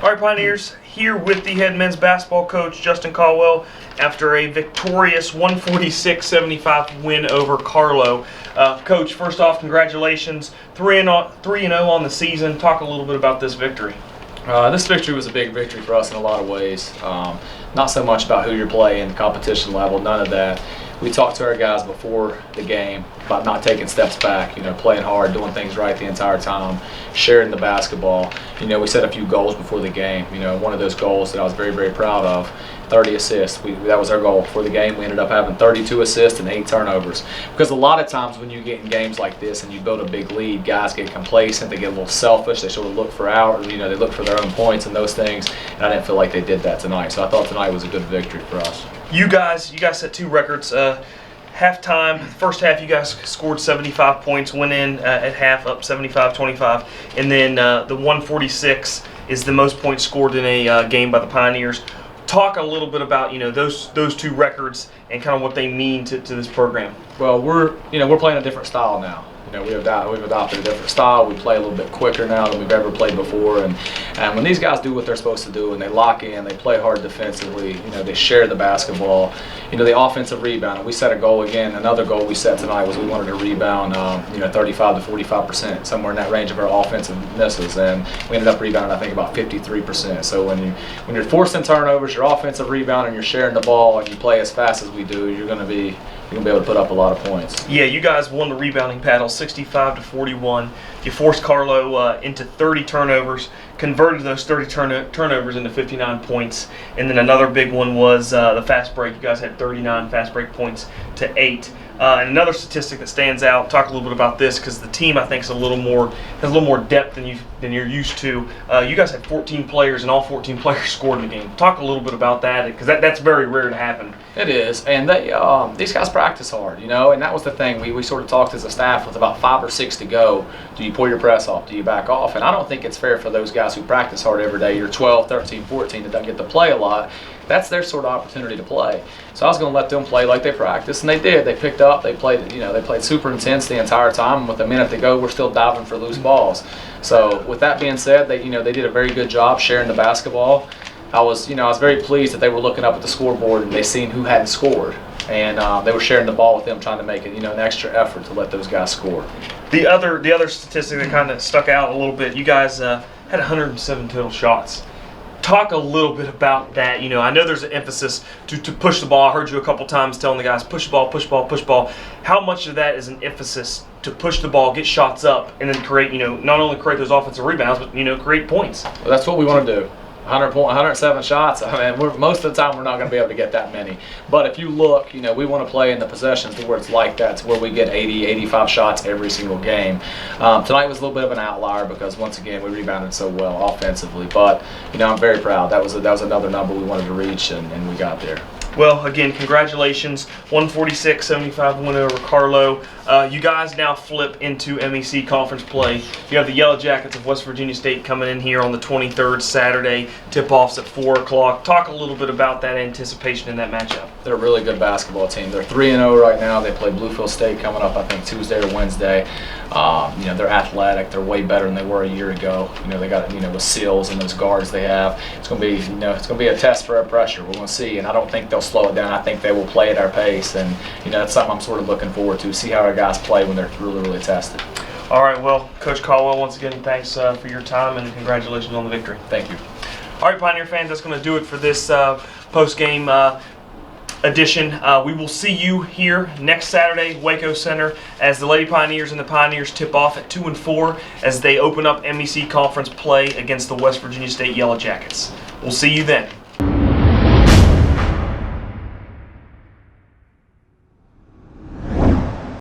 All right, Pioneers, here with the head men's basketball coach, Justin Caldwell, after a victorious 146-75 win over Carlow. Coach, first off, congratulations. 3-0 on the season. Talk a little bit about this victory. This victory was a big victory for us in a lot of ways. Not so much about who you're playing, competition level, none of that. We talked to our guys before the game about not taking steps back, playing hard, doing things right the entire time, sharing the basketball. We set a few goals before the game. One of those goals that I was very, very proud of, 30 assists. That was our goal for the game. We ended up having 32 assists and 8 turnovers. Because a lot of times when you get in games like this and you build a big lead, guys get complacent, they get a little selfish, they sort of look for hours, they look for their own points and those things. And I didn't feel like they did that tonight. So I thought tonight was a good victory for us. You guys set two records. Halftime, first half, you guys scored 75 points, went in at half up 75-25, and then the 146 is the most points scored in a game by the Pioneers. Talk a little bit about those two records and kind of what they mean to this program. Well, we're playing a different style now. We've adopted a different style. We play a little bit quicker now than we've ever played before. And when these guys do what they're supposed to do and they lock in, they play hard defensively, they share the basketball, the offensive rebound. And we set a goal again. Another goal we set tonight was we wanted to rebound, 35 to 45%, somewhere in that range of our offensive misses. And we ended up rebounding, I think, about 53%. So when you're forcing turnovers, your offensive rebound, and you're sharing the ball, and you play as fast as we do, you're going to be able to put up a lot of points. Yeah, you guys won the rebounding battle 65-41. You forced Carlow into 30 turnovers, converted those 30 turnovers into 59 points. And then another big one was the fast break. You guys had 39 fast break points to 8. And another statistic that stands out, talk a little bit about this because the team I think has a little more depth than you're used to. You guys had 14 players and all 14 players scored in the game. Talk a little bit about that because that's very rare to happen. It is, and these guys practice hard, and that was the thing. We sort of talked as a staff with about 5 or 6 to go. Do you pull your press off? Do you back off? And I don't think it's fair for those guys who practice hard every day. You're 12, 13, 14 that don't get to play a lot. That's their sort of opportunity to play. So I was going to let them play like they practiced, and they did. They picked up. They played. They played super intense the entire time. And with a minute to go, we're still diving for loose balls. So with that being said, they did a very good job sharing the basketball. I was very pleased that they were looking up at the scoreboard and they seen who hadn't scored, and they were sharing the ball with them, trying to make it an extra effort to let those guys score. The other statistic that kind of stuck out a little bit, you guys had 107 total shots. Talk a little bit about that. I know there's an emphasis to push the ball. I heard you a couple times telling the guys push the ball, push the ball, push the ball. How much of that is an emphasis to push the ball, get shots up, and then create not only create those offensive rebounds, but create points? Well, that's what we want to do. 107 shots. I mean, most of the time we're not going to be able to get that many. But if you look, we want to play in the possessions to where it's like that, to where we get 80, 85 shots every single game. Tonight was a little bit of an outlier because once again we rebounded so well offensively. But I'm very proud. That was another number we wanted to reach, and we got there. Well, again, congratulations. 146-75 win over Carlow. You guys now flip into MEC conference play. You have the Yellow Jackets of West Virginia State coming in here on the 23rd, Saturday. Tip-offs at 4 o'clock. Talk a little bit about that anticipation in that matchup. They're a really good basketball team. They're 3-0 right now. They play Bluefield State coming up, I think, Tuesday or Wednesday. They're athletic. They're way better than they were a year ago. They got with Seals and those guards they have. It's going to be it's going to be a test for our pressure. We're going to see, and I don't think they'll slow it down. I think they will play at our pace, and that's something I'm sort of looking forward to. See how our guys play when they're really, really tested. All right. Well, Coach Caldwell, once again, thanks for your time and congratulations on the victory. Thank you. All right, Pioneer fans, that's going to do it for this post-game edition. We will see you here next Saturday, Waco Center, as the Lady Pioneers and the Pioneers tip off at 2 and 4 as they open up MEC conference play against the West Virginia State Yellow Jackets. We'll see you then.